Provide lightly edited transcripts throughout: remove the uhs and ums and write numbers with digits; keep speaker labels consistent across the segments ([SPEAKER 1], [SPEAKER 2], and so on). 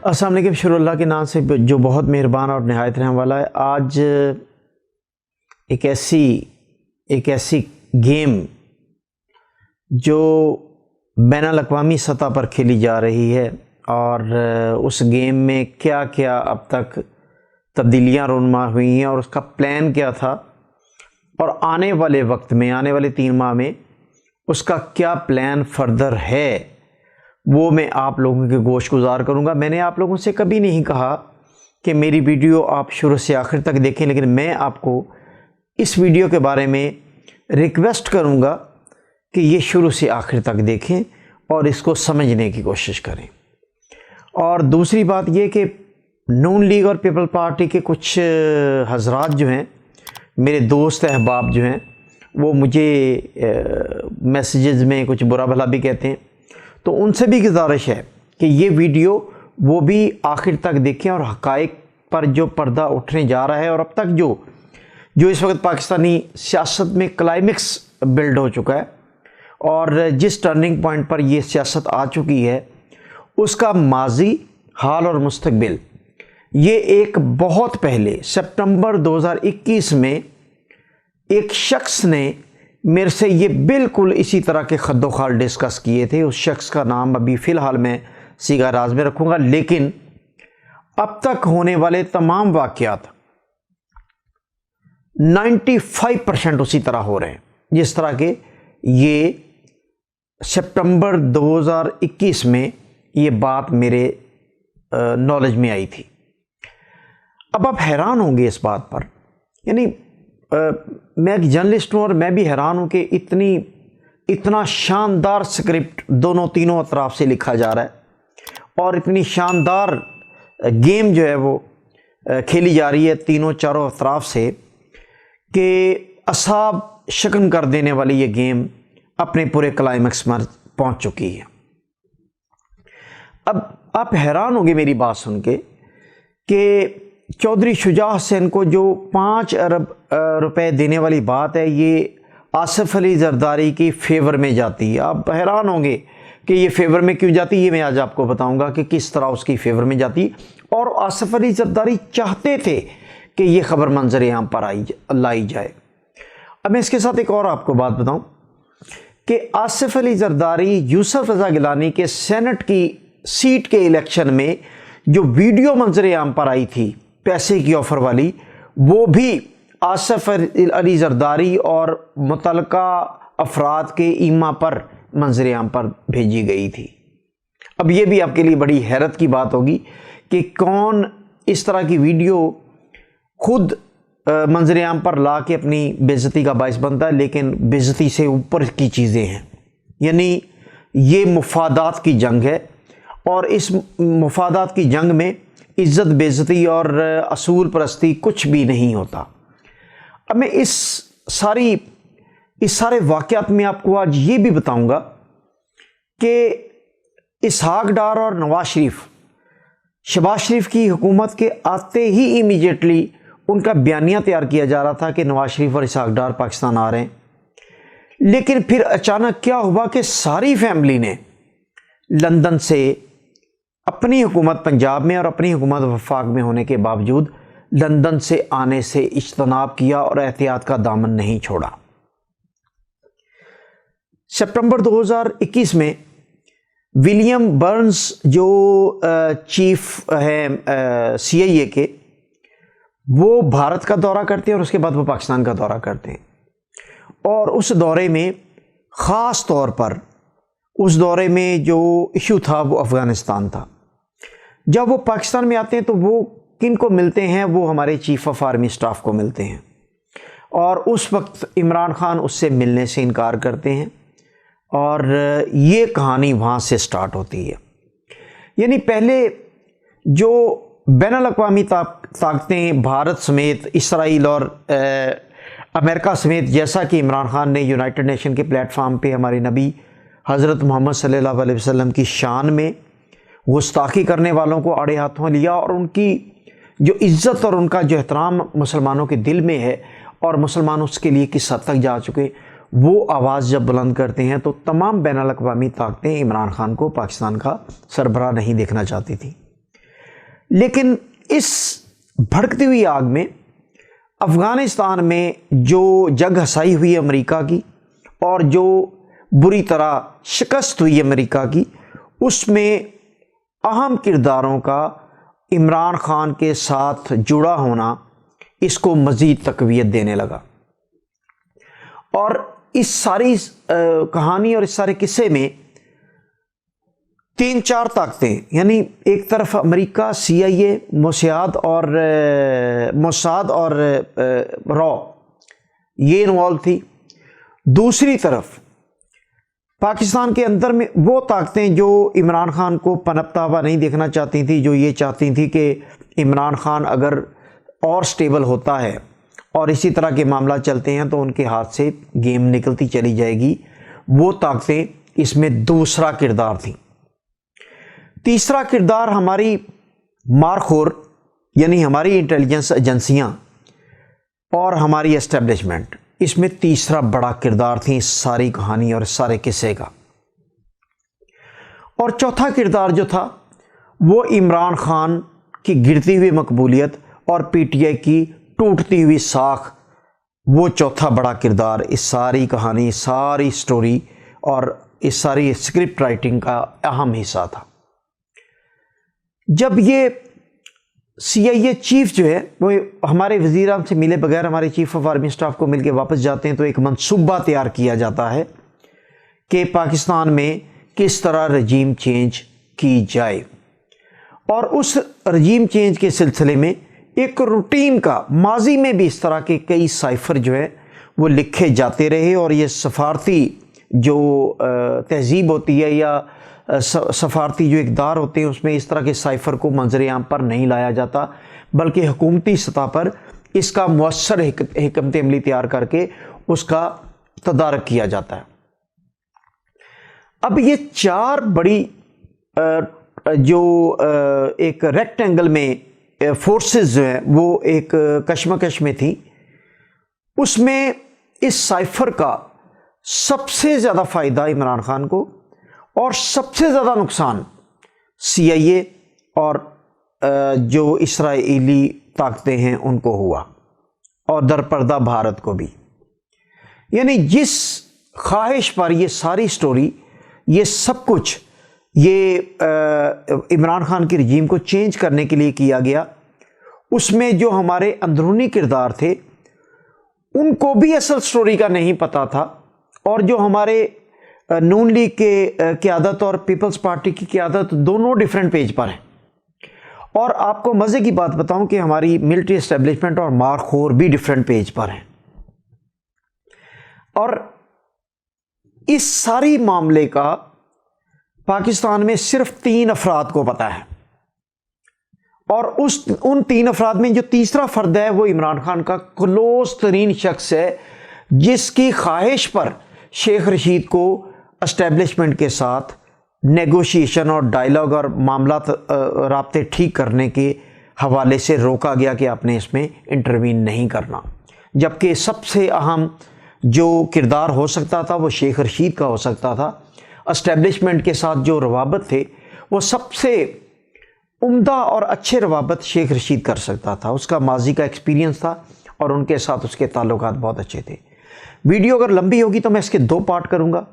[SPEAKER 1] السلام علیکم، شروع اللہ کے نام سے جو بہت مہربان اور نہایت رحم والا ہے۔ آج ایک ایسی گیم جو بین الاقوامی سطح پر کھیلی جا رہی ہے اور اس گیم میں کیا کیا اب تک تبدیلیاں رونما ہوئی ہیں اور اس کا پلان کیا تھا اور آنے والے وقت میں، آنے والے 3 ماہ میں اس کا کیا پلان فردر ہے، وہ میں آپ لوگوں کے گوش گزار کروں گا۔ میں نے آپ لوگوں سے کبھی نہیں کہا کہ میری ویڈیو آپ شروع سے آخر تک دیکھیں، لیکن میں آپ کو اس ویڈیو کے بارے میں ریکویسٹ کروں گا کہ یہ شروع سے آخر تک دیکھیں اور اس کو سمجھنے کی کوشش کریں۔ اور دوسری بات یہ کہ نون لیگ اور پیپل پارٹی کے کچھ حضرات جو ہیں، میرے دوست احباب جو ہیں، وہ مجھے میسیجز میں کچھ برا بھلا بھی کہتے ہیں، تو ان سے بھی گزارش ہے کہ یہ ویڈیو وہ بھی آخر تک دیکھیں اور حقائق پر جو پردہ اٹھنے جا رہا ہے اور اب تک جو اس وقت پاکستانی سیاست میں کلائمیکس بلڈ ہو چکا ہے اور جس ٹرننگ پوائنٹ پر یہ سیاست آ چکی ہے، اس کا ماضی، حال اور مستقبل۔ یہ ایک بہت پہلے سپتمبر 2021 میں ایک شخص نے میرے سے یہ بالکل اسی طرح کے خد و خال ڈسکس کیے تھے۔ اس شخص کا نام ابھی فی الحال میں صیغہ راز میں رکھوں گا، لیکن اب تک ہونے والے تمام واقعات 95% اسی طرح ہو رہے ہیں جس طرح کہ یہ سپتمبر 2021 میں یہ بات میرے نالج میں آئی تھی۔ اب آپ حیران ہوں گے اس بات پر، یعنی میں ایک جرنلسٹ ہوں اور میں بھی حیران ہوں کہ اتنا شاندار سکرپٹ تینوں اطراف سے لکھا جا رہا ہے اور اتنی شاندار گیم جو ہے وہ کھیلی جا رہی ہے چاروں اطراف سے کہ اعصاب شکن کر دینے والی یہ گیم اپنے پورے کلائمیکس میں پہنچ چکی ہے۔ اب آپ حیران ہوں گے میری بات سن کے کہ چودھری شجاع حسین کو جو 5 ارب روپے دینے والی بات ہے، یہ آصف علی زرداری کی فیور میں جاتی ہے۔ آپ حیران ہوں گے کہ یہ فیور میں کیوں جاتی ہے، یہ میں آج آپ کو بتاؤں گا کہ کس طرح اس کی فیور میں جاتی، اور آصف علی زرداری چاہتے تھے کہ یہ خبر منظر عام پر لائی جائے۔ اب میں اس کے ساتھ ایک اور آپ کو بات بتاؤں کہ آصف علی زرداری یوسف رضا گیلانی کے سینٹ کی سیٹ کے الیکشن میں جو ویڈیو منظر عام پر آئی تھی پیسے کی آفر والی، وہ بھی آصف علی زرداری اور متعلقہ افراد کے ایما پر منظر عام پر بھیجی گئی تھی۔ اب یہ بھی آپ کے لیے بڑی حیرت کی بات ہوگی کہ کون اس طرح کی ویڈیو خود منظر عام پر لا کے اپنی بے عزتی کا باعث بنتا ہے، لیکن بے عزتی سے اوپر کی چیزیں ہیں۔ یعنی یہ مفادات کی جنگ ہے اور اس مفادات کی جنگ میں عزت، بے عزتی اور اصول پرستی کچھ بھی نہیں ہوتا۔ اب میں اس سارے واقعات میں آپ کو آج یہ بھی بتاؤں گا کہ اسحاق ڈار اور شہباز شریف کی حکومت کے آتے ہی امیجیٹلی ان کا بیانیہ تیار کیا جا رہا تھا کہ نواز شریف اور اسحاق ڈار پاکستان آ رہے ہیں، لیکن پھر اچانک کیا ہوا کہ ساری فیملی نے لندن سے اپنی حکومت پنجاب میں اور اپنی حکومت وفاق میں ہونے کے باوجود لندن سے آنے سے اجتناب کیا اور احتیاط کا دامن نہیں چھوڑا۔ سپتمبر 2021 میں ولیم برنز جو چیف ہیں CIA کے، وہ بھارت کا دورہ کرتے ہیں اور اس کے بعد وہ پاکستان کا دورہ کرتے ہیں، اور اس دورے میں خاص طور پر اس دورے میں جو ایشو تھا وہ افغانستان تھا۔ جب وہ پاکستان میں آتے ہیں تو وہ کن کو ملتے ہیں؟ وہ ہمارے چیف آف آرمی سٹاف کو ملتے ہیں، اور اس وقت عمران خان اس سے ملنے سے انکار کرتے ہیں اور یہ کہانی وہاں سے سٹارٹ ہوتی ہے۔ یعنی پہلے جو بین الاقوامی طاقتیں بھارت سمیت، اسرائیل اور امریکہ سمیت، جیسا کہ عمران خان نے یونائٹڈ نیشن کے پلیٹ فارم پہ ہمارے نبی حضرت محمد صلی اللہ علیہ وسلم کی شان میں گستاخی کرنے والوں کو آڑے ہاتھوں لیا، اور ان کی جو عزت اور ان کا جو احترام مسلمانوں کے دل میں ہے اور مسلمان اس کے لیے کس حد تک جا چکے، وہ آواز جب بلند کرتے ہیں تو تمام بین الاقوامی طاقتیں عمران خان کو پاکستان کا سربراہ نہیں دیکھنا چاہتی تھیں۔ لیکن اس بھڑکتی ہوئی آگ میں افغانستان میں جو جگ ہسائی ہوئی امریکہ کی اور جو بری طرح شکست ہوئی امریکہ کی، اس میں اہم کرداروں کا عمران خان کے ساتھ جڑا ہونا اس کو مزید تقویت دینے لگا۔ اور اس ساری کہانی اور اس سارے قصے میں 3-4 طاقتیں، یعنی ایک طرف امریکہ، CIA، موساد اور را، یہ انوالو تھی۔ دوسری طرف پاکستان کے اندر میں وہ طاقتیں جو عمران خان کو پنپتا ہوا نہیں دیکھنا چاہتی تھیں، جو یہ چاہتی تھیں کہ عمران خان اگر اور سٹیبل ہوتا ہے اور اسی طرح کے معاملات چلتے ہیں تو ان کے ہاتھ سے گیم نکلتی چلی جائے گی، وہ طاقتیں اس میں دوسرا کردار تھیں۔ تیسرا کردار ہماری مارخور، یعنی ہماری انٹیلیجنس ایجنسیاں اور ہماری اسٹیبلشمنٹ، اس میں تیسرا بڑا کردار تھی اس ساری کہانی اور سارے قصے کا۔ اور چوتھا کردار جو تھا وہ عمران خان کی گرتی ہوئی مقبولیت اور PTI کی ٹوٹتی ہوئی ساکھ، وہ چوتھا بڑا کردار اس ساری کہانی، ساری سٹوری اور اس ساری اسکرپٹ رائٹنگ کا اہم حصہ تھا۔ جب یہ CIA چیف جو ہے وہ ہمارے وزیر اعظم سے ملے بغیر ہمارے چیف آف آرمی اسٹاف کو مل کے واپس جاتے ہیں تو ایک منصوبہ تیار کیا جاتا ہے کہ پاکستان میں کس طرح رجیم چینج کی جائے، اور اس رجیم چینج کے سلسلے میں ایک روٹین کا، ماضی میں بھی اس طرح کے کئی سائفر جو ہے وہ لکھے جاتے رہے، اور یہ سفارتی جو تہذیب ہوتی ہے یا سفارتی جو اقدار ہوتے ہیں اس میں اس طرح کے سائفر کو منظر عام پر نہیں لایا جاتا، بلکہ حکومتی سطح پر اس کا مؤثر حکمت عملی تیار کر کے اس کا تدارک کیا جاتا ہے۔ اب یہ 4 بڑی جو ایک ریکٹینگل میں فورسز جو ہیں وہ ایک کشمکش میں تھی، اس میں اس سائفر کا سب سے زیادہ فائدہ عمران خان کو اور سب سے زیادہ نقصان CIA اور جو اسرائیلی طاقتیں ہیں ان کو ہوا، اور درپردہ بھارت کو بھی۔ یعنی جس خواہش پر یہ ساری سٹوری، یہ سب کچھ یہ عمران خان کی رجیم کو چینج کرنے کے لیے کیا گیا، اس میں جو ہمارے اندرونی کردار تھے ان کو بھی اصل سٹوری کا نہیں پتہ تھا، اور جو ہمارے نون لیگ کے قیادت اور پیپلز پارٹی کی قیادت دونوں ڈیفرنٹ پیج پر ہیں۔ اور آپ کو مزے کی بات بتاؤں کہ ہماری ملٹری اسٹیبلشمنٹ اور مارخور بھی ڈیفرنٹ پیج پر ہیں، اور اس ساری معاملے کا پاکستان میں صرف 3 افراد کو پتہ ہے، اور ان 3 افراد میں جو تیسرا فرد ہے وہ عمران خان کا کلوز ترین شخص ہے، جس کی خواہش پر شیخ رشید کو اسٹیبلشمنٹ کے ساتھ نیگوشیشن اور ڈائلاگ اور معاملات رابطے ٹھیک کرنے کے حوالے سے روکا گیا کہ آپ نے اس میں انٹروین نہیں کرنا، جبکہ سب سے اہم جو کردار ہو سکتا تھا وہ شیخ رشید کا ہو سکتا تھا۔ اسٹیبلشمنٹ کے ساتھ جو روابط تھے وہ سب سے عمدہ اور اچھے روابط شیخ رشید کر سکتا تھا، اس کا ماضی کا ایکسپیرینس تھا اور ان کے ساتھ اس کے تعلقات بہت اچھے تھے۔ ویڈیو اگر لمبی ہوگی تو میں اس کے 2 پارٹ کروں گا،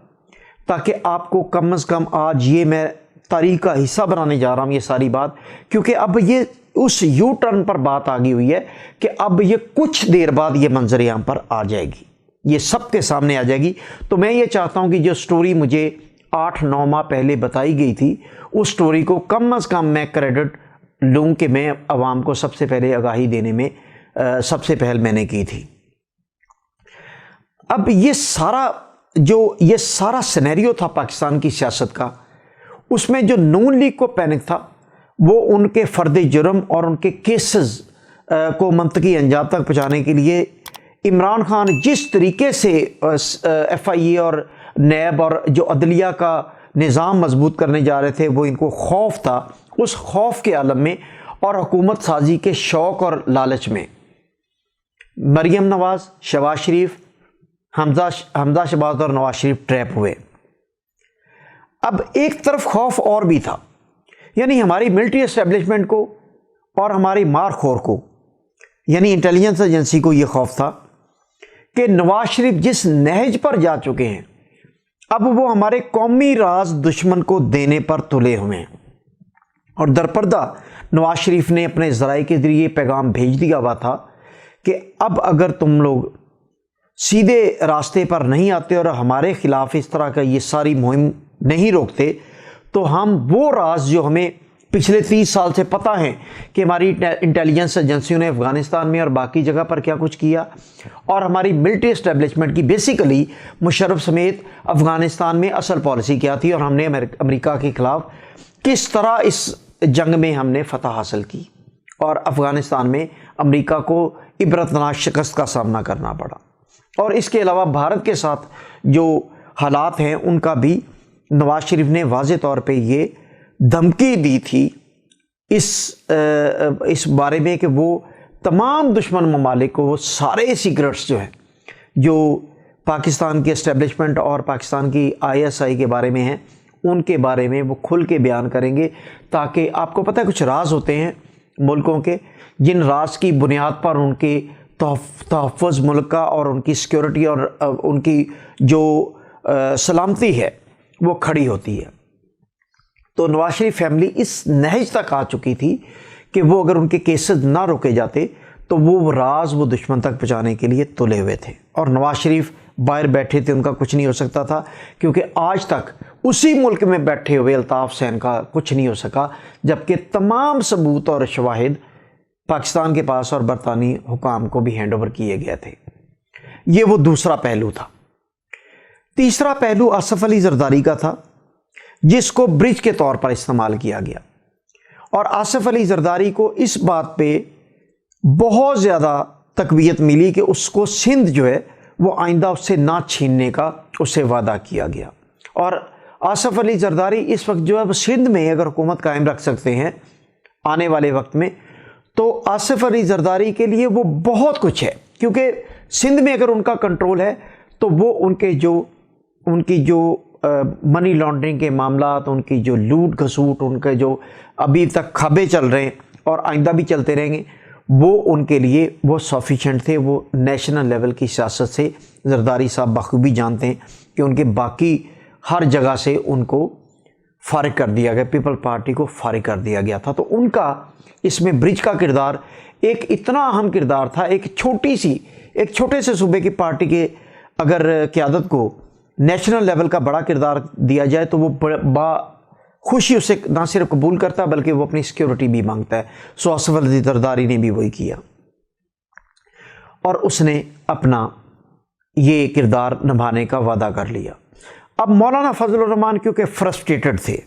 [SPEAKER 1] تاکہ آپ کو کم از کم آج یہ میں تاریخ کا حصہ بنانے جا رہا ہوں یہ ساری بات، کیونکہ اب یہ اس یو ٹرن پر بات آ گئی ہوئی ہے کہ اب یہ کچھ دیر بعد یہ منظر عام پر آ جائے گی، یہ سب کے سامنے آ جائے گی۔ تو میں یہ چاہتا ہوں کہ جو سٹوری مجھے 8-9 ماہ پہلے بتائی گئی تھی، اس سٹوری کو کم از کم میں کریڈٹ لوں کہ میں عوام کو سب سے پہلے آگاہی دینے میں سب سے پہل میں نے کی تھی۔ اب یہ سارا سینیریو تھا پاکستان کی سیاست کا، اس میں جو نون لیگ کو پینک تھا وہ ان کے فرد جرم اور ان کے کیسز کو منطقی انجام تک پہنچانے کے لیے عمران خان جس طریقے سے FIA اور نیب اور جو عدلیہ کا نظام مضبوط کرنے جا رہے تھے، وہ ان کو خوف تھا، اس خوف کے عالم میں اور حکومت سازی کے شوق اور لالچ میں مریم نواز، شہباز شریف، حمزہ شہباز اور نواز شریف ٹریپ ہوئے۔ اب ایک طرف خوف اور بھی تھا، یعنی ہماری ملٹری اسٹیبلشمنٹ کو اور ہماری مار خور کو یعنی انٹیلیجنس ایجنسی کو یہ خوف تھا کہ نواز شریف جس نہج پر جا چکے ہیں اب وہ ہمارے قومی راز دشمن کو دینے پر تلے ہوئے ہیں، اور درپردہ نواز شریف نے اپنے ذرائع کے ذریعے پیغام بھیج دیا ہوا تھا کہ اب اگر تم لوگ سیدھے راستے پر نہیں آتے اور ہمارے خلاف اس طرح کا یہ ساری مہم نہیں روکتے تو ہم وہ راز جو ہمیں پچھلے 30 سال سے پتہ ہے کہ ہماری انٹیلیجنس ایجنسیوں نے افغانستان میں اور باقی جگہ پر کیا کچھ کیا، اور ہماری ملٹری اسٹیبلشمنٹ کی بیسیکلی مشرف سمیت افغانستان میں اصل پالیسی کیا تھی، اور ہم نے امریکہ کے خلاف کس طرح اس جنگ میں ہم نے فتح حاصل کی اور افغانستان میں امریکہ کو عبرتناک شکست کا سامنا کرنا پڑا۔ اور اس کے علاوہ بھارت کے ساتھ جو حالات ہیں ان کا بھی نواز شریف نے واضح طور پہ یہ دھمکی دی تھی اس بارے میں کہ وہ تمام دشمن ممالک کو وہ سارے سیکرٹس جو ہیں جو پاکستان کی اسٹیبلشمنٹ اور پاکستان کی ISI کے بارے میں ہیں ان کے بارے میں وہ کھل کے بیان کریں گے، تاکہ آپ کو پتہ ہے کچھ راز ہوتے ہیں ملکوں کے جن راز کی بنیاد پر ان کے تحفظ ملک کا اور ان کی سیکیورٹی اور ان کی جو سلامتی ہے وہ کھڑی ہوتی ہے۔ تو نواز شریف فیملی اس نہج تک آ چکی تھی کہ وہ اگر ان کے کیسز نہ روکے جاتے تو وہ راز وہ دشمن تک پہنچانے کے لیے تلے ہوئے تھے، اور نواز شریف باہر بیٹھے تھے، ان کا کچھ نہیں ہو سکتا تھا، کیونکہ آج تک اسی ملک میں بیٹھے ہوئے الطاف حسین کا کچھ نہیں ہو سکا، جبکہ تمام ثبوت اور شواہد پاکستان کے پاس اور برطانوی حکام کو بھی ہینڈ اوور کیے گئے تھے۔ یہ وہ دوسرا پہلو تھا۔ تیسرا پہلو آصف علی زرداری کا تھا، جس کو برج کے طور پر استعمال کیا گیا، اور آصف علی زرداری کو اس بات پہ بہت زیادہ تقویت ملی کہ اس کو سندھ جو ہے وہ آئندہ اس سے نہ چھیننے کا اسے وعدہ کیا گیا، اور آصف علی زرداری اس وقت جو ہے وہ سندھ میں اگر حکومت قائم رکھ سکتے ہیں آنے والے وقت میں تو آصف علی زرداری کے لیے وہ بہت کچھ ہے، کیونکہ سندھ میں اگر ان کا کنٹرول ہے تو وہ ان کی جو منی لانڈرنگ کے معاملات، ان کی جو لوٹ گھسوٹ، ان کے جو ابھی تک کھابے چل رہے ہیں اور آئندہ بھی چلتے رہیں گے، وہ ان کے لیے وہ سفیشینٹ تھے۔ وہ نیشنل لیول کی سیاست سے زرداری صاحب بخوبی جانتے ہیں کہ ان کے باقی ہر جگہ سے ان کو فارغ کر دیا گیا، پیپل پارٹی کو فارغ کر دیا گیا تھا، تو ان کا اس میں برج کا کردار ایک اتنا اہم کردار تھا۔ ایک چھوٹے سے صوبے کی پارٹی کے اگر قیادت کو نیشنل لیول کا بڑا کردار دیا جائے تو وہ با خوشی اسے نہ صرف قبول کرتا بلکہ وہ اپنی سیکیورٹی بھی مانگتا ہے۔ سو آصف علی زرداری نے بھی وہی کیا، اور اس نے اپنا یہ کردار نبھانے کا وعدہ کر لیا۔ اب مولانا فضل الرحمان کیونکہ فرسٹریٹڈ تھے،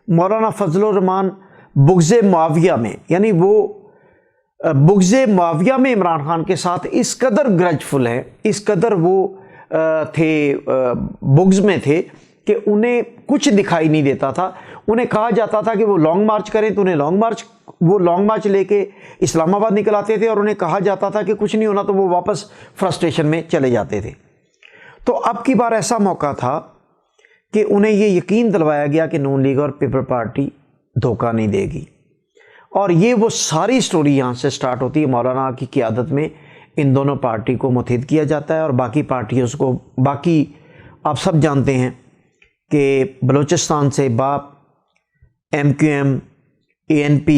[SPEAKER 1] مولانا فضل الرحمان بغض معاویہ میں، یعنی وہ بغض معاویہ میں عمران خان کے ساتھ اس قدر گرجفل ہیں، اس قدر وہ تھے بغض میں تھے کہ انہیں کچھ دکھائی نہیں دیتا تھا۔ انہیں کہا جاتا تھا کہ وہ لانگ مارچ کریں تو انہیں لانگ مارچ لے کے اسلام آباد نکل آتے تھے، اور انہیں کہا جاتا تھا کہ کچھ نہیں ہونا تو وہ واپس فرسٹریشن میں چلے جاتے تھے۔ تو اب کی بار ایسا موقع تھا کہ انہیں یہ یقین دلوایا گیا کہ نون لیگ اور پیپل پارٹی دھوکہ نہیں دے گی، اور یہ وہ ساری سٹوری یہاں سے سٹارٹ ہوتی ہے۔ مولانا کی قیادت میں ان دونوں پارٹی کو متحد کیا جاتا ہے، اور باقی پارٹیوں کو باقی آپ سب جانتے ہیں کہ بلوچستان سے باپ، MQM، ANP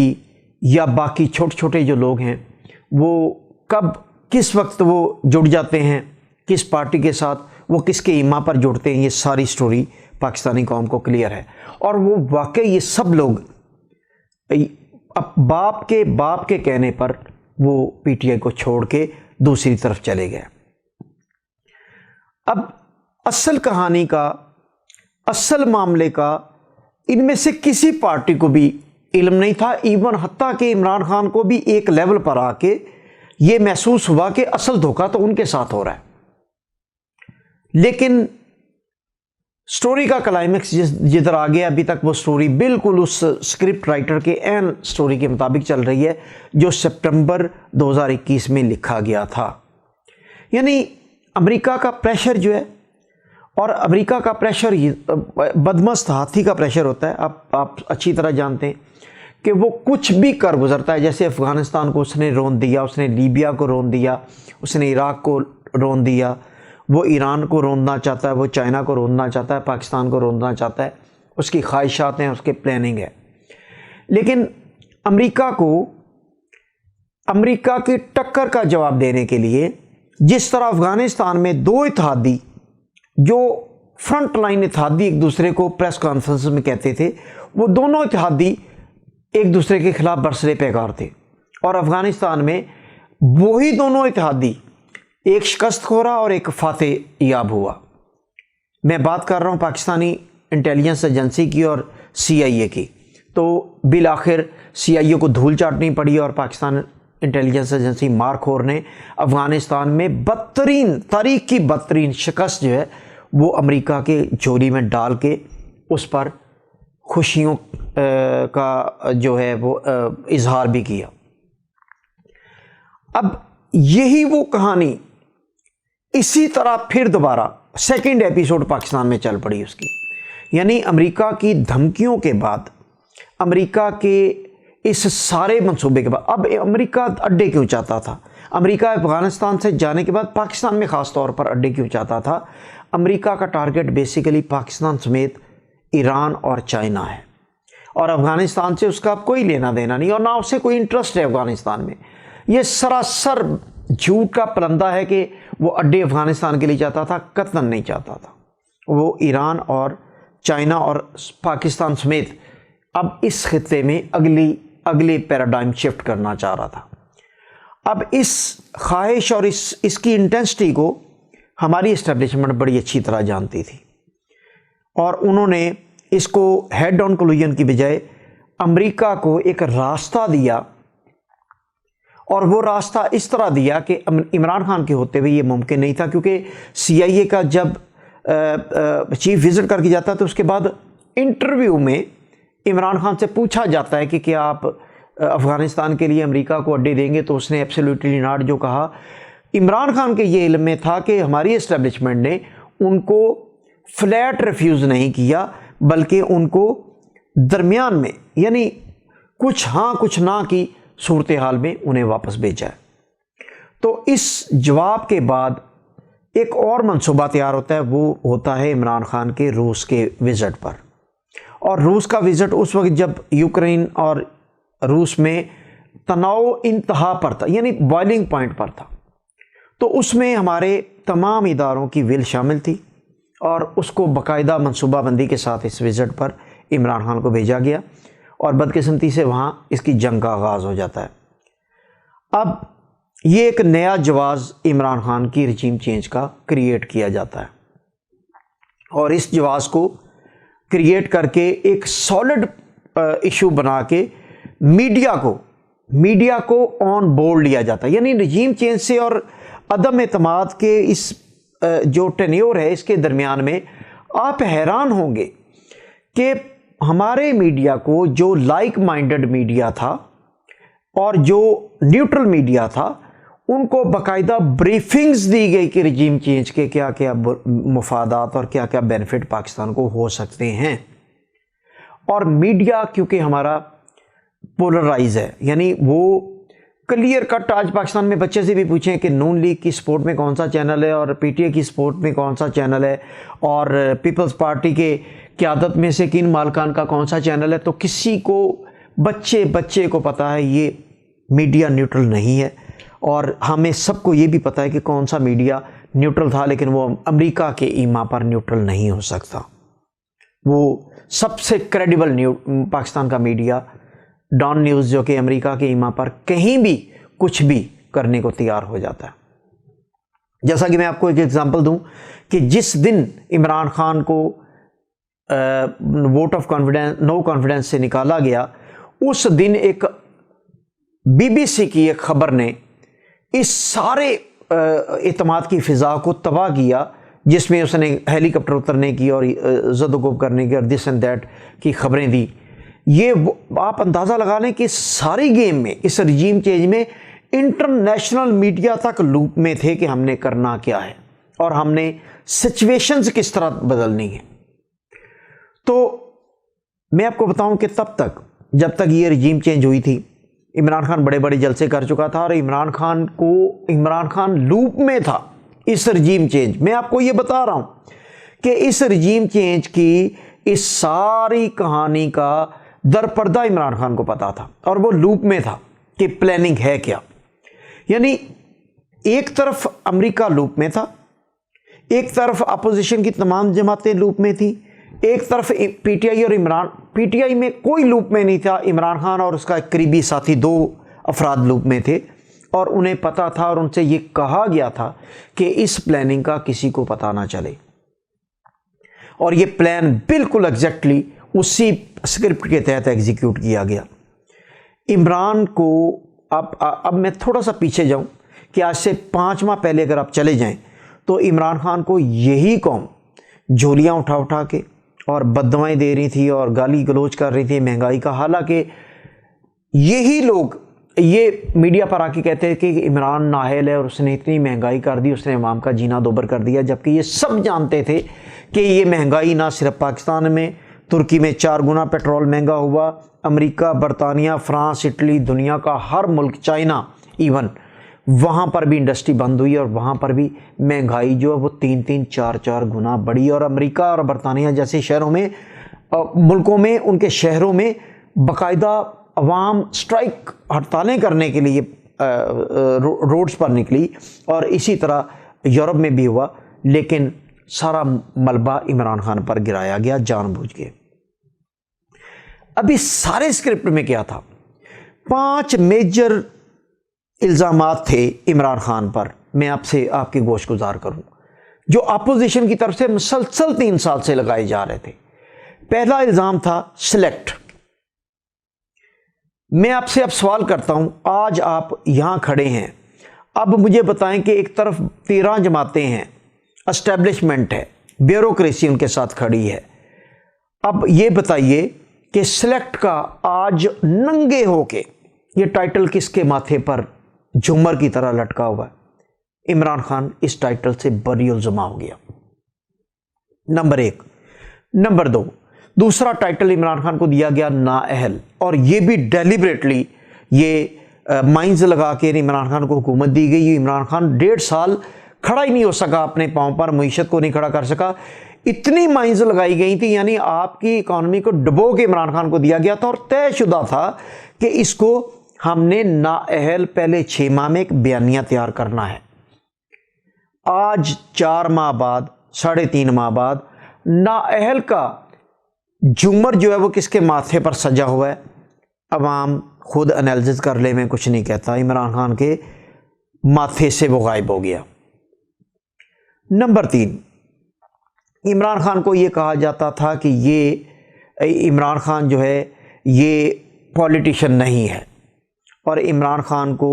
[SPEAKER 1] یا باقی چھوٹے جو لوگ ہیں وہ کب کس وقت وہ جڑ جاتے ہیں کس پارٹی کے ساتھ، وہ کس کے ایما پر جڑتے ہیں، یہ ساری سٹوری پاکستانی قوم کو کلیئر ہے۔ اور وہ واقعی یہ سب لوگ باپ کے کہنے پر وہ PTI کو چھوڑ کے دوسری طرف چلے گئے۔ اب اصل کہانی کا، اصل معاملے کا ان میں سے کسی پارٹی کو بھی علم نہیں تھا، ایون حتیٰ کہ عمران خان کو بھی ایک لیول پر آ کے یہ محسوس ہوا کہ اصل دھوکہ تو ان کے ساتھ ہو رہا ہے۔ لیکن سٹوری کا کلائمیکس جدھر آ گیا، ابھی تک وہ سٹوری بالکل اس سکرپٹ رائٹر کے عین سٹوری کے مطابق چل رہی ہے جو سپٹمبر 2021 میں لکھا گیا تھا۔ یعنی امریکہ کا پریشر جو ہے، اور امریکہ کا پریشر بدمست ہاتھی کا پریشر ہوتا ہے، آپ اچھی طرح جانتے ہیں کہ وہ کچھ بھی کر گزرتا ہے. جیسے افغانستان کو اس نے رون دیا, اس نے لیبیا کو رون دیا, اس نے عراق کو رون دیا, وہ ایران کو روندنا چاہتا ہے, وہ چائنا کو روندنا چاہتا ہے, پاکستان کو روندنا چاہتا ہے. اس کی خواہشات ہیں, اس کے پلاننگ ہے. لیکن امریکہ کی ٹکر کا جواب دینے کے لیے جس طرح افغانستان میں دو اتحادی جو فرنٹ لائن اتحادی ایک دوسرے کو پریس کانفرنس میں کہتے تھے, وہ دونوں اتحادی ایک دوسرے کے خلاف برسر پیکار تھے. اور افغانستان میں وہی دونوں اتحادی ایک شکست خورا اور ایک فاتح یاب ہوا. میں بات کر رہا ہوں پاکستانی انٹیلیجنس ایجنسی کی اور CIA کی. تو بالآخر CIA کو دھول چاٹنی پڑی اور پاکستان انٹیلیجنس ایجنسی مارکھور نے افغانستان میں تاریخ کی بدترین شکست جو ہے وہ امریکہ کے جھولی میں ڈال کے اس پر خوشیوں کا جو ہے وہ اظہار بھی کیا. اب یہی وہ کہانی اسی طرح پھر دوبارہ سیکنڈ ایپیسوڈ پاکستان میں چل پڑی اس کی. یعنی امریکہ کی دھمکیوں کے بعد, امریکہ کے اس سارے منصوبے کے بعد, اب امریکہ اڈے کیوں چاہتا تھا؟ امریکہ افغانستان سے جانے کے بعد پاکستان میں خاص طور پر اڈے کیوں چاہتا تھا؟ امریکہ کا ٹارگٹ بیسیکلی پاکستان سمیت ایران اور چائنا ہے, اور افغانستان سے اس کا اب کوئی لینا دینا نہیں, اور نہ اسے کوئی انٹرسٹ ہے افغانستان میں. یہ سراسر جھوٹ کا پرندہ ہے کہ وہ اڈے افغانستان کے لیے چاہتا تھا, قطعاً نہیں چاہتا تھا. وہ ایران اور چائنا اور پاکستان سمیت اب اس خطے میں اگلی پیراڈائم شفٹ کرنا چاہ رہا تھا. اب اس خواہش اور اس کی انٹینسٹی کو ہماری اسٹیبلشمنٹ بڑی اچھی طرح جانتی تھی, اور انہوں نے اس کو ہیڈ آن کلوژن کی بجائے امریکہ کو ایک راستہ دیا, اور وہ راستہ اس طرح دیا کہ عمران خان کے ہوتے ہوئے یہ ممکن نہیں تھا, کیونکہ CIA کا جب چیف وزٹ کر کے جاتا ہے تو اس کے بعد انٹرویو میں عمران خان سے پوچھا جاتا ہے کہ کیا آپ افغانستان کے لیے امریکہ کو اڈے دیں گے, تو اس نے ایبسلیوٹلی ناٹ جو کہا. عمران خان کے یہ علم میں تھا کہ ہماری اسٹیبلشمنٹ نے ان کو فلیٹ ریفیوز نہیں کیا, بلکہ ان کو درمیان میں, یعنی کچھ ہاں کچھ نہ کی صورتحال میں انہیں واپس بھیجا ہے. تو اس جواب کے بعد ایک اور منصوبہ تیار ہوتا ہے, وہ ہوتا ہے عمران خان کے روس کے وزٹ پر. اور روس کا وزٹ اس وقت جب یوکرین اور روس میں تناؤ انتہا پر تھا, یعنی بوائلنگ پوائنٹ پر تھا. تو اس میں ہمارے تمام اداروں کی ول شامل تھی, اور اس کو باقاعدہ منصوبہ بندی کے ساتھ اس وزٹ پر عمران خان کو بھیجا گیا, اور بدقسمتی سے وہاں اس کی جنگ کا آغاز ہو جاتا ہے. اب یہ ایک نیا جواز عمران خان کی رجیم چینج کا کریٹ کیا جاتا ہے, اور اس جواز کو کریٹ کر کے ایک سالڈ ایشو بنا کے میڈیا کو آن بورڈ لیا جاتا ہے. یعنی رجیم چینج سے اور عدم اعتماد کے اس جو ٹینیور ہے اس کے درمیان میں آپ حیران ہوں گے کہ ہمارے میڈیا کو, جو لائک مائنڈڈ میڈیا تھا اور جو نیوٹرل میڈیا تھا, ان کو باقاعدہ بریفنگز دی گئی کہ رجیم چینج کے کیا کیا مفادات اور کیا کیا بینیفٹ پاکستان کو ہو سکتے ہیں. اور میڈیا کیونکہ ہمارا پولرائز ہے, یعنی وہ کلیئر کٹ, آج پاکستان میں بچے سے بھی پوچھیں کہ نون لیگ کی سپورٹ میں کون سا چینل ہے اور PTI کی سپورٹ میں کون سا چینل ہے, اور پیپلز پارٹی کے قیادت میں سے کن مالکان کا کون سا چینل ہے, تو کسی کو بچے کو پتہ ہے یہ میڈیا نیوٹرل نہیں ہے. اور ہمیں سب کو یہ بھی پتہ ہے کہ کون سا میڈیا نیوٹرل تھا, لیکن وہ امریکہ کے ایما پر نیوٹرل نہیں ہو سکتا. وہ سب سے کریڈیبل پاکستان کا میڈیا ڈان نیوز, جو کہ امریکہ کے ایما پر کہیں بھی کچھ بھی کرنے کو تیار ہو جاتا ہے. جیسا کہ میں آپ کو ایک ایگزامپل دوں کہ جس دن عمران خان کو vote of confidence no confidence سے نکالا گیا, اس دن ایک BBC کی ایک خبر نے اس سارے اعتماد کی فضا کو تباہ کیا, جس میں اس نے ہیلی کاپٹر اترنے کی اور زد و کوب کرنے کی اور دس اینڈ دیٹ کی خبریں دی. یہ آپ اندازہ لگا لیں کہ ساری گیم میں, اس رجیم چینج میں انٹرنیشنل میڈیا تک لوپ میں تھے کہ ہم نے کرنا کیا ہے اور ہم نے سچویشنز کس طرح بدلنی ہے. تو میں آپ کو بتاؤں کہ تب تک جب تک یہ رجیم چینج ہوئی تھی عمران خان بڑے بڑے جلسے کر چکا تھا اور عمران خان لوپ میں تھا اس رجیم چینج. میں آپ کو یہ بتا رہا ہوں کہ اس رجیم چینج کی اس ساری کہانی کا در پردہ عمران خان کو پتا تھا اور وہ لوپ میں تھا کہ پلاننگ ہے کیا. یعنی ایک طرف امریکہ لوپ میں تھا، ایک طرف اپوزیشن کی تمام جماعتیں لوپ میں تھیں، ایک طرف پی ٹی آئی اور پی ٹی آئی میں کوئی لوپ میں نہیں تھا. عمران خان اور اس کا ایک قریبی ساتھی 2 افراد لوپ میں تھے اور انہیں پتا تھا اور ان سے یہ کہا گیا تھا کہ اس پلاننگ کا کسی کو پتہ نہ چلے. اور یہ پلان بالکل ایگزیکٹلی اسی اسکرپٹ کے تحت ایگزیکیوٹ کیا گیا. عمران کو اب میں تھوڑا سا پیچھے جاؤں کہ آج سے 5 ماہ پہلے اگر آپ چلے جائیں تو عمران خان کو یہی قوم جھولیاں اٹھا کے اور بددعائیں دے رہی تھی اور گالی گلوچ کر رہی تھی مہنگائی کا. حالانکہ یہی لوگ یہ میڈیا پر آ کے کہتے ہیں کہ عمران نااہل ہے اور اس نے اتنی مہنگائی کر دی، اس نے عوام کا جینا دوبر کر دیا، جبکہ یہ سب جانتے تھے کہ یہ مہنگائی نہ صرف پاکستان میں، ترکی میں 4 گنا پیٹرول مہنگا ہوا، امریکہ، برطانیہ، فرانس، اٹلی، دنیا کا ہر ملک، چائنا ایون، وہاں پر بھی انڈسٹری بند ہوئی اور وہاں پر بھی مہنگائی جو ہے وہ 3-3 4-4 گنا بڑھی. اور امریکہ اور برطانیہ جیسے شہروں میں، ملکوں میں، ان کے شہروں میں باقاعدہ عوام اسٹرائک ہڑتالیں کرنے کے لیے روڈز پر نکلی اور اسی طرح یورپ میں بھی ہوا. لیکن سارا ملبہ عمران خان پر گرایا گیا جان بوجھ کے. ابھی سارے اسکرپٹ میں کیا تھا؟ 5 میجر الزامات تھے عمران خان پر. میں آپ کی گوش گزار کروں جو اپوزیشن کی طرف سے مسلسل 3 سال سے لگائے جا رہے تھے. پہلا الزام تھا سلیکٹ. میں آپ سے اب سوال کرتا ہوں، آج آپ یہاں کھڑے ہیں، اب مجھے بتائیں کہ ایک طرف 13 جماعتیں ہیں، اسٹیبلشمنٹ ہے، بیوروکریسی ان کے ساتھ کھڑی ہے. اب یہ بتائیے کہ سلیکٹ کا آج ننگے ہو کے یہ ٹائٹل کس کے ماتھے پر جھومر کی طرح لٹکا ہوا ہے؟ عمران خان اس ٹائٹل سے بری الزمہ ہو گیا. نمبر 1. نمبر 2، دوسرا ٹائٹل عمران خان کو دیا گیا نااہل، اور یہ بھی ڈیلیبریٹلی یہ مائنز لگا کے عمران خان کو حکومت دی گئی. عمران خان 1.5 سال کھڑا ہی نہیں ہو سکا اپنے پاؤں پر، معیشت کو نہیں کھڑا کر سکا. اتنی مائنز لگائی گئی تھی، یعنی آپ کی اکانومی کو ڈبو کے عمران خان کو دیا گیا تھا اور طے شدہ تھا کہ اس کو ہم نے نااہل پہلے 6 ماہ میں ایک بیانیہ تیار کرنا ہے. آج 4 ماہ بعد، 3.5 ماہ بعد، نااہل کا جھومر جو ہے وہ کس کے ماتھے پر سجا ہوا ہے؟ عوام خود انالیسس کر لے، میں کچھ نہیں کہتا، عمران خان کے ماتھے سے وہ غائب ہو گیا. نمبر 3، عمران خان کو یہ کہا جاتا تھا کہ یہ عمران خان جو ہے یہ پولیٹیشین نہیں ہے اور عمران خان کو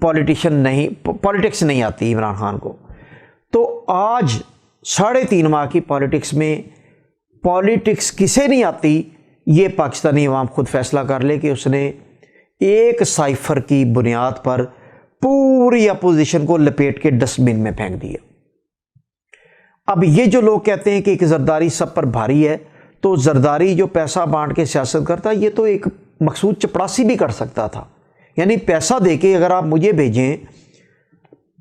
[SPEAKER 1] پولیٹکس نہیں آتی عمران خان کو. تو آج 3.5 ماہ کی پولیٹکس میں پولیٹکس کسے نہیں آتی، یہ پاکستانی عوام خود فیصلہ کر لے کہ اس نے ایک سائفر کی بنیاد پر پوری اپوزیشن کو لپیٹ کے ڈسٹ بن میں پھینک دیا. اب یہ جو لوگ کہتے ہیں کہ ایک زرداری سب پر بھاری ہے، تو زرداری جو پیسہ بانٹ کے سیاست کرتا ہے، یہ تو ایک مقصود چپڑاسی بھی کر سکتا تھا. یعنی پیسہ دے کے اگر آپ مجھے بھیجیں،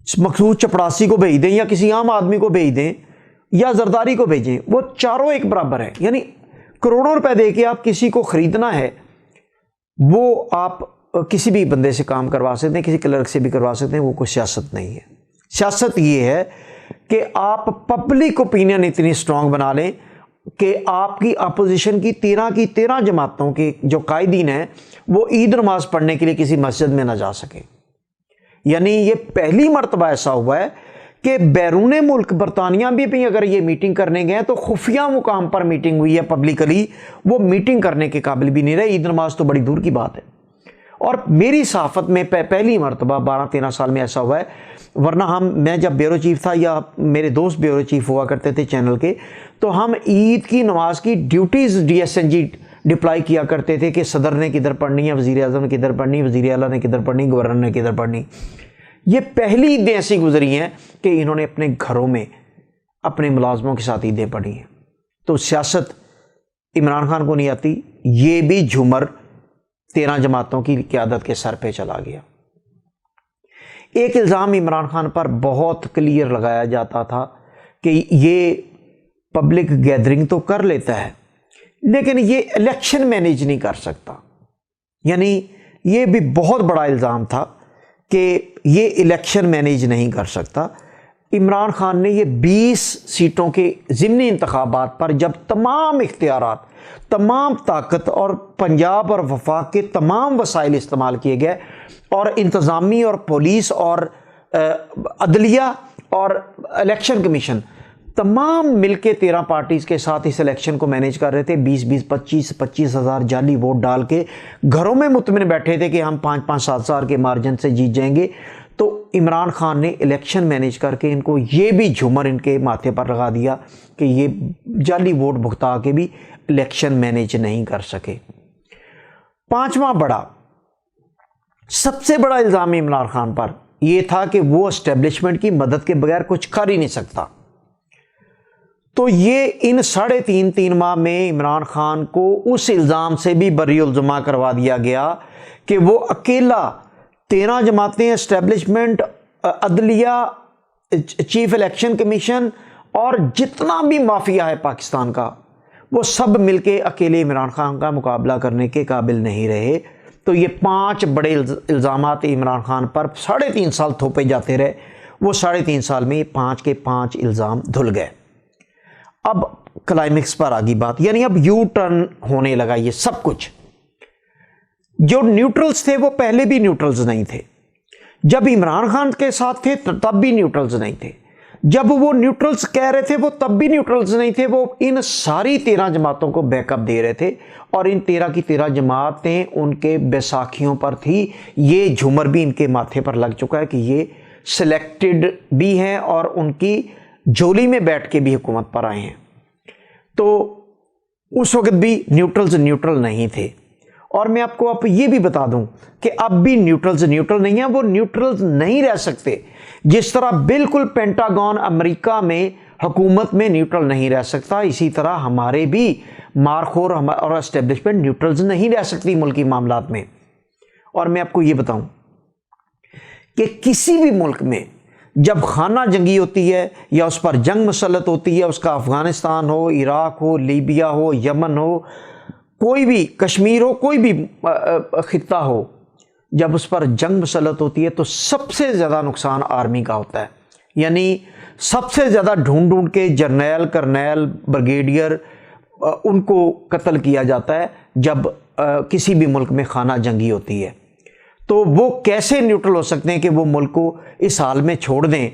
[SPEAKER 1] مقصود چپڑاسی کو بھیج دیں یا کسی عام آدمی کو بھیج دیں یا زرداری کو بھیجیں، وہ چاروں ایک برابر ہیں. یعنی کروڑوں روپے دے کے آپ کسی کو خریدنا ہے، وہ آپ کسی بھی بندے سے کام کروا سکتے ہیں، کسی کلرک سے بھی کروا سکتے ہیں. وہ کوئی سیاست نہیں ہے. سیاست یہ ہے کہ آپ پبلک اوپینین اتنی اسٹرانگ بنا لیں کہ آپ کی اپوزیشن کی 13 جماعتوں کے جو قائدین ہیں وہ عید نماز پڑھنے کے لیے کسی مسجد میں نہ جا سکیں. یعنی یہ پہلی مرتبہ ایسا ہوا ہے کہ بیرون ملک برطانیہ بھی اگر یہ میٹنگ کرنے گئے تو خفیہ مقام پر میٹنگ ہوئی ہے، پبلکلی وہ میٹنگ کرنے کے قابل بھی نہیں رہے. عید نماز تو بڑی دور کی بات ہے. اور میری صحافت میں پہلی مرتبہ 12-13 سال میں ایسا ہوا ہے. ورنہ میں جب بیورو چیف تھا یا میرے دوست بیورو چیف ہوا کرتے تھے چینل کے، تو ہم عید کی نماز کی ڈیوٹیز DSNG ڈپلائی کیا کرتے تھے کہ صدر نے کدھر پڑھنی ہے، وزیر اعظم نے کدھر پڑھنی، وزیر اعلیٰ نے کدھر پڑھنی، گورنر نے کدھر پڑھنی. یہ پہلی عیدیں ایسی گزری ہیں کہ انہوں نے اپنے گھروں میں اپنے ملازموں کے ساتھ عیدیں پڑھی ہیں. تو سیاست عمران خان کو نہیں آتی، یہ بھی جھومر 13 جماعتوں کی قیادت کے سر پہ چلا گیا۔ ایک الزام عمران خان پر بہت کلیئر لگایا جاتا تھا کہ یہ پبلک گیدرنگ تو کر لیتا ہے لیکن یہ الیکشن مینیج نہیں کر سکتا، یعنی یہ بھی بہت بڑا الزام تھا کہ یہ الیکشن مینیج نہیں کر سکتا۔ عمران خان نے یہ 20 سیٹوں کے ضمنی انتخابات پر جب تمام اختیارات، تمام طاقت اور پنجاب اور وفاق کے تمام وسائل استعمال کیے گئے اور انتظامی اور پولیس اور عدلیہ اور الیکشن کمیشن تمام مل کے 13 پارٹیز کے ساتھ اس الیکشن کو مینیج کر رہے تھے، 25 ہزار جعلی ووٹ ڈال کے گھروں میں مطمئن بیٹھے تھے کہ ہم 7 ہزار کے مارجن سے جیت جائیں گے۔ تو عمران خان نے الیکشن مینیج کر کے ان کو یہ بھی جھومر ان کے ماتھے پر لگا دیا کہ یہ جعلی ووٹ بھگتا کے بھی الیکشن مینیج نہیں کر سکے۔ 5واں بڑا، سب سے بڑا الزام عمران خان پر یہ تھا کہ وہ اسٹیبلشمنٹ کی مدد کے بغیر کچھ کر ہی نہیں سکتا۔ تو یہ ان 3.5 ماہ میں عمران خان کو اس الزام سے بھی بری الزما کروا دیا گیا کہ وہ اکیلا 13 جماعتیں، اسٹیبلشمنٹ، عدلیہ، چیف الیکشن کمیشن اور جتنا بھی مافیا ہے پاکستان کا، وہ سب مل کے اکیلے عمران خان کا مقابلہ کرنے کے قابل نہیں رہے۔ تو یہ 5 بڑے الزامات عمران خان پر 3.5 سال تھوپے جاتے رہے، وہ 3.5 سال میں یہ 5 کے 5 الزام دھل گئے۔ اب کلائمیکس پر آگی بات، یعنی اب یو ٹرن ہونے لگا یہ سب کچھ۔ جو نیوٹرلز تھے وہ پہلے بھی نیوٹرلز نہیں تھے، جب عمران خان کے ساتھ تھے تب بھی نیوٹرلز نہیں تھے، جب وہ نیوٹرلز کہہ رہے تھے وہ تب بھی نیوٹرلز نہیں تھے، وہ ان ساری 13 جماعتوں کو بیک اپ دے رہے تھے اور ان 13 کی 13 جماعتیں ان کے بیساکھیوں پر تھی۔ یہ جھومر بھی ان کے ماتھے پر لگ چکا ہے کہ یہ سلیکٹڈ بھی ہیں اور ان کی جولی میں بیٹھ کے بھی حکومت پر آئے ہیں۔ تو اس وقت بھی نیوٹرلز نیوٹرل نہیں تھے، اور میں آپ کو اب یہ بھی بتا دوں کہ اب بھی نیوٹرلز نیوٹرل نہیں ہیں، وہ نیوٹرلز نہیں رہ سکتے۔ جس طرح بالکل پینٹاگون امریکہ میں حکومت میں نیوٹرل نہیں رہ سکتا، اسی طرح ہمارے بھی مارخور اور اسٹیبلشمنٹ نیوٹرلز نہیں رہ سکتی ملکی معاملات میں۔ اور میں آپ کو یہ بتاؤں کہ کسی بھی ملک میں جب خانہ جنگی ہوتی ہے یا اس پر جنگ مسلط ہوتی ہے، اس کا افغانستان ہو، عراق ہو، لیبیا ہو، یمن ہو، کوئی بھی کشمیر ہو، کوئی بھی خطہ ہو، جب اس پر جنگ مسلط ہوتی ہے تو سب سے زیادہ نقصان آرمی کا ہوتا ہے، یعنی سب سے زیادہ ڈھونڈ ڈھونڈ کے جرنیل، کرنیل، بریگیڈیئر ان کو قتل کیا جاتا ہے جب کسی بھی ملک میں خانہ جنگی ہوتی ہے۔ تو وہ کیسے نیوٹرل ہو سکتے ہیں کہ وہ ملک کو اس حال میں چھوڑ دیں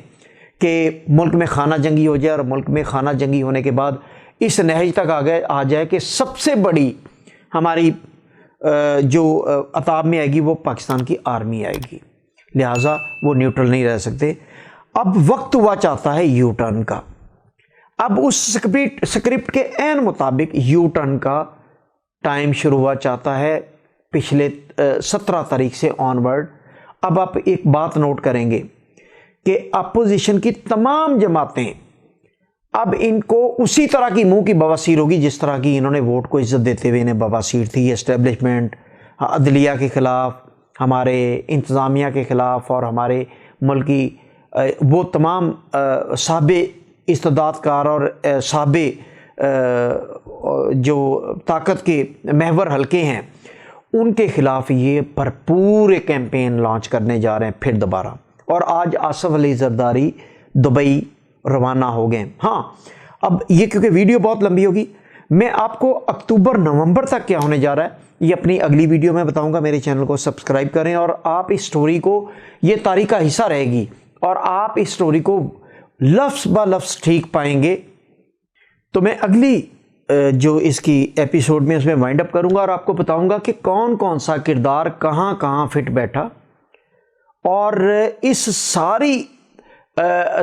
[SPEAKER 1] کہ ملک میں خانہ جنگی ہو جائے اور ملک میں خانہ جنگی ہونے کے بعد اس نہج تک آ جائے کہ سب سے بڑی ہماری جو عطاب میں آئے گی وہ پاکستان کی آرمی آئے گی، لہٰذا وہ نیوٹرل نہیں رہ سکتے۔ اب وقت ہوا چاہتا ہے یو ٹرن کا۔ اب اس سکرپٹ کے عین مطابق یو ٹرن کا ٹائم شروع ہوا چاہتا ہے پچھلے 17 تاریخ سے آنورڈ۔ اب آپ ایک بات نوٹ کریں گے کہ اپوزیشن کی تمام جماعتیں اب ان کو اسی طرح کی منہ کی بواسیر ہوگی جس طرح کی انہوں نے ووٹ کو عزت دیتے ہوئے انہیں بواسیر تھی، اسٹیبلشمنٹ، عدلیہ کے خلاف، ہمارے انتظامیہ کے خلاف اور ہمارے ملکی وہ تمام سابق استعداد کار اور سابق جو طاقت کے محور حلقے ہیں ان کے خلاف یہ بھرپور کیمپین لانچ کرنے جا رہے ہیں پھر دوبارہ۔ اور آج آصف علی زرداری دبئی روانہ ہو گئے۔ ہاں، اب یہ کیونکہ ویڈیو بہت لمبی ہوگی، میں آپ کو اکتوبر نومبر تک کیا ہونے جا رہا ہے یہ اپنی اگلی ویڈیو میں بتاؤں گا۔ میرے چینل کو سبسکرائب کریں اور آپ اس سٹوری کو، یہ تاریخ کا حصہ رہے گی اور آپ اس سٹوری کو لفظ با لفظ ٹھیک پائیں گے۔ تو میں اگلی جو اس کی ایپیسوڈ میں اس میں وائنڈ اپ کروں گا اور آپ کو بتاؤں گا کہ کون کون سا کردار کہاں کہاں فٹ بیٹھا اور اس ساری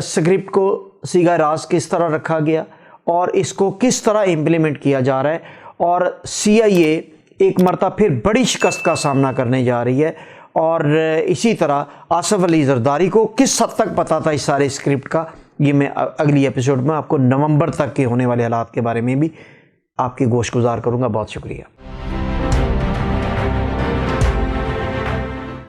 [SPEAKER 1] سکرپٹ کو صیغہ راز کس طرح رکھا گیا اور اس کو کس طرح امپلیمنٹ کیا جا رہا ہے، اور CIA ایک مرتبہ پھر بڑی شکست کا سامنا کرنے جا رہی ہے۔ اور اسی طرح آصف علی زرداری کو کس حد تک پتہ تھا اس سارے سکرپٹ کا، یہ میں اگلی ایپیسوڈ میں آپ کو نومبر تک کے ہونے والے حالات کے بارے میں بھی آپ کی گوش گزار کروں گا. بہت شکریہ.